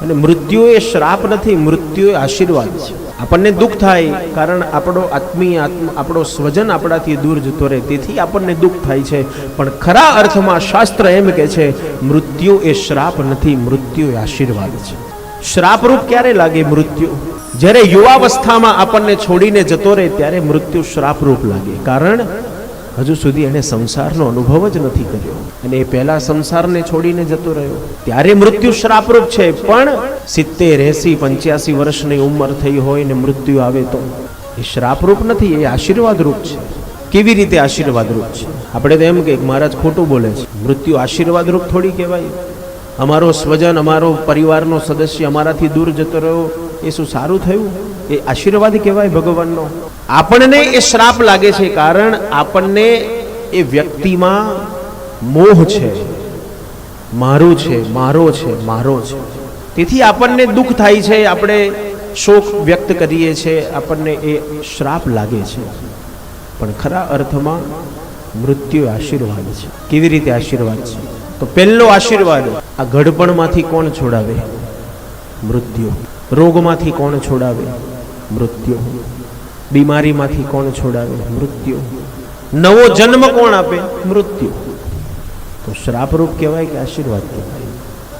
અને મૃત્યુ એ શ્રાપ નથી, મૃત્યુ એ આશીર્વાદ છે. આપણને દુઃખ થાય કારણ આપણો આત્મીય આપણો સ્વજન આપણાથી દૂર જતો રહે, તેથી આપણને દુઃખ થાય છે. પણ ખરા અર્થમાં શાસ્ત્ર એમ કહે છે મૃત્યુ એ શ્રાપ નથી, મૃત્યુ એ આશીર્વાદ છે. શ્રાપરૂપ ક્યારે લાગે મૃત્યુ? જ્યારે યુવાવસ્થામાં આપણને છોડીને જતો રહે ત્યારે મૃત્યુ શ્રાપરૂપ લાગે. કારણ હજુ સુધી એને સંસારનો અનુભવ જ નથી કર્યો અને એ પહેલા સંસારને છોડીને જતો રહ્યો, ત્યારે મૃત્યુ શ્રાપરૂપ છે. પણ 70, 80, 85 વર્ષની ઉંમર થઈ હોય ને મૃત્યુ આવે તો એ શ્રાપરૂપ નથી, એ આશીર્વાદરૂપ છે. કેવી રીતે આશીર્વાદરૂપ છે? આપણે તો એમ કે મહારાજ ખોટું બોલે છે. મૃત્યુ આશીર્વાદરૂપ થોડી કહેવાય. અમારો સ્વજન, અમારો પરિવારનો સદસ્ય અમારાથી દૂર જતો રહ્યો, એ શું સારું થયું? એ આશીર્વાદ કહેવાય ભગવાનનો? આપણને એ શ્રાપ લાગે છે કારણ આપણને એ વ્યક્તિમાં મોહ છે, મારું છે, મારો છે, મારો છે. તેથી આપણને દુઃખ થાય છે, આપણે શોક વ્યક્ત કરીએ છીએ, આપણને એ શ્રાપ લાગે છે. પણ ખરા અર્થમાં મૃત્યુ આશીર્વાદ છે. કેવી રીતે આશીર્વાદ છે? તો પહેલો આશીર્વાદ, આ ઘડપણમાંથી કોણ છોડાવે? મૃત્યુ. રોગમાંથી કોણ છોડાવે? મૃત્યુ. બીમારીમાંથી કોણ છોડાવે? મૃત્યુ. નવો જન્મ કોણ આપે? મૃત્યુ. તો શ્રાપરૂપ કહેવાય કે આશીર્વાદ કહેવાય?